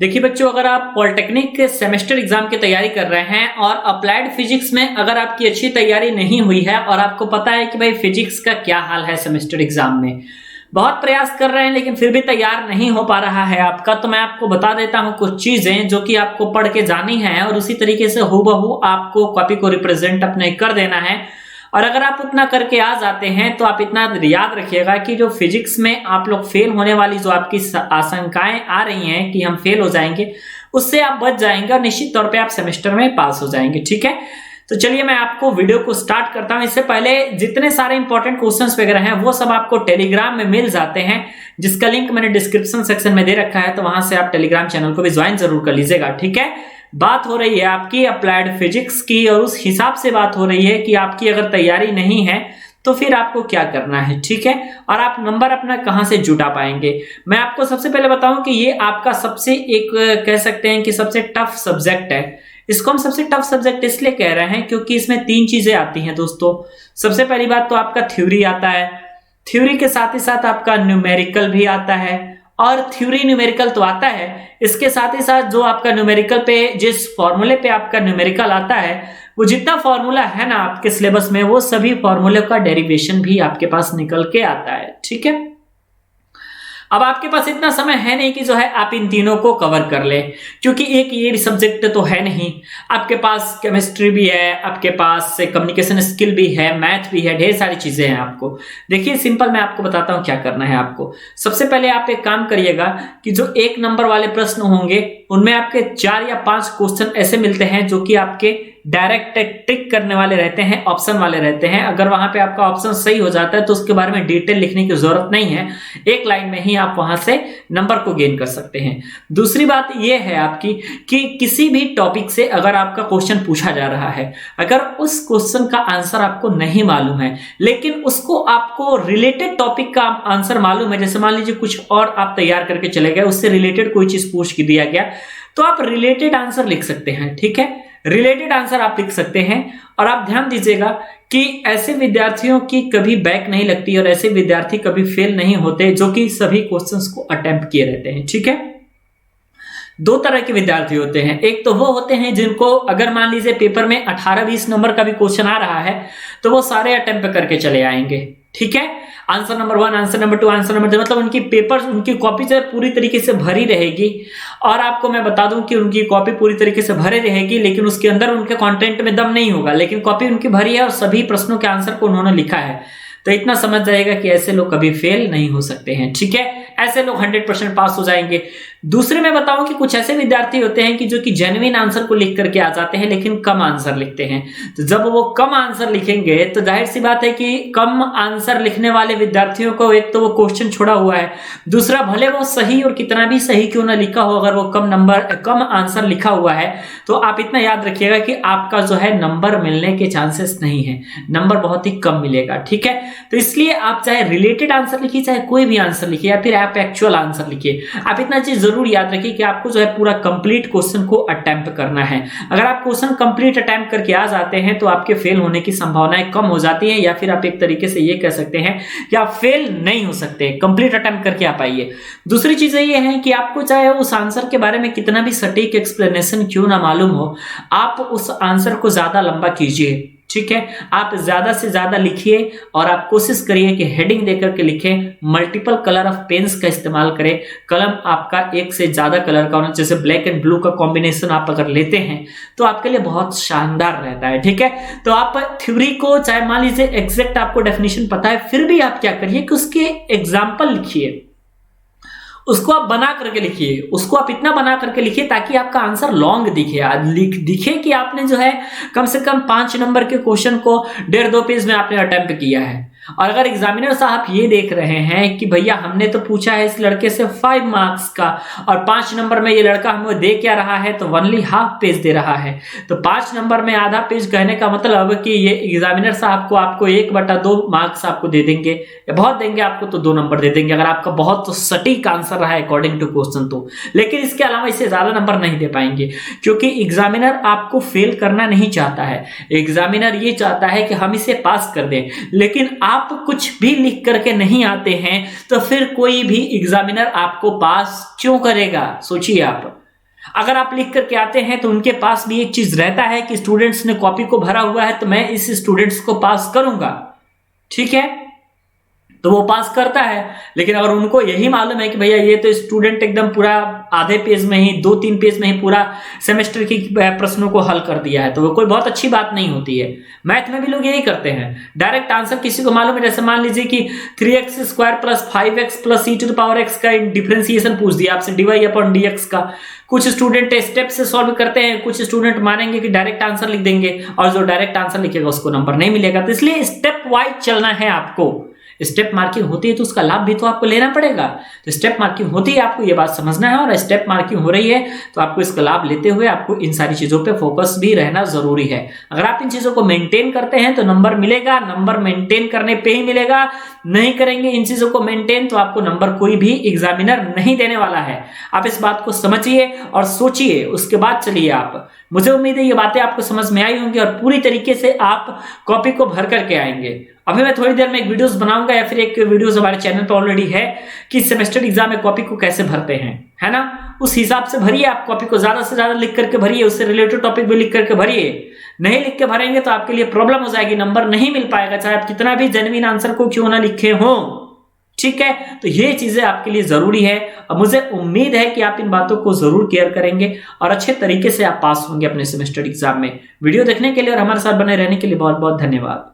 देखिए बच्चों, अगर आप पॉलिटेक्निक के सेमेस्टर एग्जाम की तैयारी कर रहे हैं और अप्लाइड फिजिक्स में अगर आपकी अच्छी तैयारी नहीं हुई है और आपको पता है कि भाई फिजिक्स का क्या हाल है सेमेस्टर एग्जाम में, बहुत प्रयास कर रहे हैं लेकिन फिर भी तैयार नहीं हो पा रहा है आपका, तो मैं आपको बता देता हूं कुछ चीजें जो कि आपको पढ़ के जानी है और उसी तरीके से हूबहू आपको कॉपी को रिप्रेजेंट अपने कर देना है। और अगर आप उतना करके आ जाते हैं तो आप इतना याद रखिएगा कि जो फिजिक्स में आप लोग फेल होने वाली जो आपकी आशंकाएं आ रही हैं कि हम फेल हो जाएंगे, उससे आप बच जाएंगे और निश्चित तौर पे आप सेमेस्टर में पास हो जाएंगे। ठीक है, तो चलिए मैं आपको वीडियो को स्टार्ट करता हूं। इससे पहले जितने सारे इंपॉर्टेंट क्वेश्चंस वगैरह हैं वो सब आपको टेलीग्राम में मिल जाते हैं, जिसका लिंक मैंने डिस्क्रिप्शन सेक्शन में दे रखा है, तो वहां से आप टेलीग्राम चैनल को भी ज्वाइन जरूर कर लीजिएगा। ठीक है, बात हो रही है आपकी अप्लाइड फिजिक्स की और उस हिसाब से बात हो रही है कि आपकी अगर तैयारी नहीं है तो फिर आपको क्या करना है। ठीक है, और आप नंबर अपना कहां से जुटा पाएंगे। मैं आपको सबसे पहले बताऊं कि ये आपका सबसे एक कह सकते हैं कि सबसे टफ सब्जेक्ट है। इसको हम सबसे टफ सब्जेक्ट इसलिए कह रहे हैं क्योंकि इसमें 3 चीजें आती हैं दोस्तों। सबसे पहली बात तो आपका थ्योरी आता है, थ्योरी के साथ ही साथ आपका न्यूमेरिकल भी आता है। और थ्योरी न्यूमेरिकल तो आता है, इसके साथ ही साथ जो आपका न्यूमेरिकल पे जिस फॉर्मूले पे आपका न्यूमेरिकल आता है, वो जितना फॉर्मूला है ना आपके सिलेबस में, वो सभी फॉर्मूले का डेरिवेशन भी आपके पास निकल के आता है। ठीक है, अब आपके पास इतना समय है नहीं कि जो है आप इन तीनों को कवर कर ले, क्योंकि एक ये सब्जेक्ट तो है नहीं, आपके पास केमिस्ट्री भी है, आपके पास कम्युनिकेशन स्किल भी है, मैथ भी है, ढेर सारी चीजें हैं आपको। देखिए सिंपल मैं आपको बताता हूं क्या करना है आपको। सबसे पहले आप एक काम करिएगा कि जो 1 नंबर वाले प्रश्न होंगे उनमें आपके 4 या 5 क्वेश्चन ऐसे मिलते हैं जो कि आपके डायरेक्ट टिक करने वाले रहते हैं, ऑप्शन वाले रहते हैं। अगर वहां पे आपका ऑप्शन सही हो जाता है तो उसके बारे में डिटेल लिखने की जरूरत नहीं है, एक लाइन में ही आप वहां से नंबर को गेन कर सकते हैं। दूसरी बात यह है आपकी कि किसी भी टॉपिक से अगर आपका क्वेश्चन पूछा जा रहा है, अगर उस क्वेश्चन का आंसर आपको नहीं मालूम है लेकिन उसको आपको रिलेटेड टॉपिक का आंसर मालूम है, जैसे मान लीजिए कुछ और आप तैयार करके चले गए, उससे रिलेटेड कोई चीज पूछ के दिया गया, तो आप रिलेटेड आंसर लिख सकते हैं। ठीक है, रिलेटेड आंसर आप लिख सकते हैं। और आप ध्यान दीजिएगा कि ऐसे विद्यार्थियों की कभी बैक नहीं लगती और ऐसे विद्यार्थी कभी फेल नहीं होते जो कि सभी क्वेश्चंस को अटेम्प्ट किए रहते हैं। ठीक है, 2 तरह के विद्यार्थी होते हैं। एक तो वो होते हैं जिनको अगर मान लीजिए पेपर में 18-20 नंबर का भी क्वेश्चन आ रहा है तो वो सारे अटेम्प्ट करके चले आएंगे। ठीक है, answer number 1, answer number 2, answer number 3, मतलब उनकी पेपर, उनकी कॉपी से पूरी तरीके से भरी रहेगी। और आपको मैं बता दूं कि उनकी कॉपी पूरी तरीके से भरी रहेगी लेकिन उसके अंदर उनके कंटेंट में दम नहीं होगा, लेकिन कॉपी उनकी भरी है और सभी प्रश्नों के आंसर को उन्होंने लिखा है। तो इतना समझ जाएगा कि ऐसे लोग कभी फेल नहीं हो सकते हैं। ठीक है, ऐसे लोग 100% पास हो जाएंगे। दूसरे मैं बताऊं कि कुछ ऐसे विद्यार्थी होते हैं कि जो कि जेन्युइन आंसर को लिख करके आ जाते हैं लेकिन कम आंसर लिखते हैं। तो जब वो कम आंसर लिखेंगे तो जाहिर सी बात है कि कम आंसर लिखने वाले विद्यार्थियों को एक तो वो क्वेश्चन छोड़ा हुआ है, दूसरा भले वो सही और कितना भी सही क्यों ना लिखा हो, अगर वो कम आंसर लिखा हुआ है तो आप इतना याद रखिएगा कि आपका जो है नंबर मिलने के चांसेस नहीं है, नंबर बहुत ही कम मिलेगा। ठीक है, तो इसलिए आप चाहे रिलेटेड आंसर लिखिए, चाहे कोई भी आंसर लिखिए या फिर आप एक्चुअल आंसर लिखिए, आप इतना चीज जरूर याद रखिए कि आपको जो है पूरा कंप्लीट क्वेश्चन को अटेम्प्ट करना है। अगर आप क्वेश्चन कंप्लीट अटेम्प्ट करके आ जाते हैं तो आपके फेल होने की संभावनाएं कम हो जाती है, या फिर आप एक तरीके से ये कह सकते हैं कि आप फेल नहीं हो सकते, कंप्लीट अटेम्प्ट करके आ पाइए। दूसरी चीजें ये हैं कि आपको चाहे उस आंसर के बारे में कितना भी सटीक एक्सप्लेनेशन क्यों ना मालूम हो, आप उस आंसर को ज्यादा लंबा कीजिए। ठीक है, आप ज्यादा से ज्यादा लिखिए और आप कोशिश करिए कि हेडिंग देकर के लिखें, मल्टीपल कलर ऑफ पेन्स का इस्तेमाल करें। कलम आपका एक से ज्यादा कलर का होना, जैसे ब्लैक एंड ब्लू का कॉम्बिनेशन आप अगर लेते हैं तो आपके लिए बहुत शानदार रहता है। ठीक है, तो आप थ्योरी को चाहे मान लीजिए एग्जैक्ट आपको डेफिनेशन पता है, फिर भी आप क्या करिए कि उसके एग्जाम्पल लिखिए, उसको आप बना करके लिखिए, उसको आप इतना बना करके लिखिए ताकि आपका आंसर लॉन्ग दिखे कि आपने जो है कम से कम 5 नंबर के क्वेश्चन को 1.5-2 पेज में आपने अटेम्प्ट किया है। और अगर एग्जामिनर साहब ये देख रहे हैं कि भैया हमने तो पूछा है इस लड़के से 5 मार्क्स का और 5 नंबर में ये लड़का हमें दे क्या रहा है, तो ओनली हाफ पेज दे रहा है, तो 5 नंबर में आधा पेज कहने का मतलब कि ये एग्जामिनर साहब को आपको 1/2 मार्क्स आपको दे देंगे, या बहुत देंगे आपको तो 2 नंबर दे देंगे अगर आपका बहुत सटीक आंसर रहा है अकॉर्डिंग टू क्वेश्चन तो। लेकिन इसके अलावा इससे ज्यादा नंबर नहीं दे पाएंगे, क्योंकि एग्जामिनर आपको फेल करना नहीं चाहता है, एग्जामिनर ये चाहता है कि हम इसे पास कर दें। लेकिन आप कुछ भी लिख करके नहीं आते हैं तो फिर कोई भी एग्जामिनर आपको पास क्यों करेगा, सोचिए आप। अगर आप लिख करके आते हैं तो उनके पास भी एक चीज रहता है कि स्टूडेंट्स ने कॉपी को भरा हुआ है तो मैं इस स्टूडेंट्स को पास करूंगा, ठीक है, तो वो पास करता है। लेकिन अगर उनको यही मालूम है कि भैया ये तो स्टूडेंट एकदम पूरा आधे पेज में ही 2-3 पेज में ही पूरा सेमेस्टर की प्रश्नों को हल कर दिया है, तो वो कोई बहुत अच्छी बात नहीं होती है। मैथ में भी लोग यही करते हैं, डायरेक्ट आंसर किसी को मालूम है, जैसे मान लीजिए कि 3x² + 5x + e⁻x का डिफरेंशिएशन पूछ दिया आपसे dy/dx का। कुछ स्टूडेंट स्टेप से सॉल्व करते हैं, कुछ स्टूडेंट मानेंगे कि डायरेक्ट आंसर लिख देंगे और जो डायरेक्ट आंसर लिखेगा उसको नंबर नहीं मिलेगा। तो इसलिए स्टेप वाइज चलना है आपको। स्टेप मार्किंग होती है तो उसका लाभ भी तो आपको लेना पड़ेगा। तो स्टेप मार्किंग होती है, आपको ये बात समझना है, और स्टेप मार्किंग हो रही है तो आपको इसका लाभ लेते हुए आपको इन सारी चीजों पे फोकस भी रहना जरूरी है। अगर आप इन चीजों को मेंटेन करते हैं तो नंबर मिलेगा, नंबर मेंटेन करने पे ही मिलेगा। नहीं करेंगे इन चीजों को मेंटेन तो आपको नंबर कोई भी एग्जामिनर नहीं देने वाला है। आप इस बात को समझिए और सोचिए, उसके बाद चलिए आप। मुझे उम्मीद है ये बातें आपको समझ में आई होंगी और पूरी तरीके से आप कॉपी को भर करके आएंगे। अभी मैं थोड़ी देर में एक वीडियोस बनाऊंगा, या फिर एक वीडियोस हमारे चैनल पर ऑलरेडी है कि सेमेस्टर एग्जाम में कॉपी को कैसे भरते हैं, है ना। उस हिसाब से भरिए, आप कॉपी को ज्यादा से ज्यादा लिख करके भरिए, उससे रिलेटेड टॉपिक भी लिख करके भरिए। नहीं लिख के भरेंगे तो आपके लिए प्रॉब्लम हो जाएगी, नंबर नहीं मिल पाएगा, चाहे आप कितना भी जेन्युइन आंसर को क्यों ना लिखे हो, ठीक है। तो ये चीजें आपके लिए जरूरी है और मुझे उम्मीद है कि आप इन बातों को जरूर केयर करेंगे और अच्छे तरीके से आप पास होंगे अपने सेमेस्टर एग्जाम में। वीडियो देखने के लिए और हमारे साथ बने रहने के लिए बहुत बहुत धन्यवाद।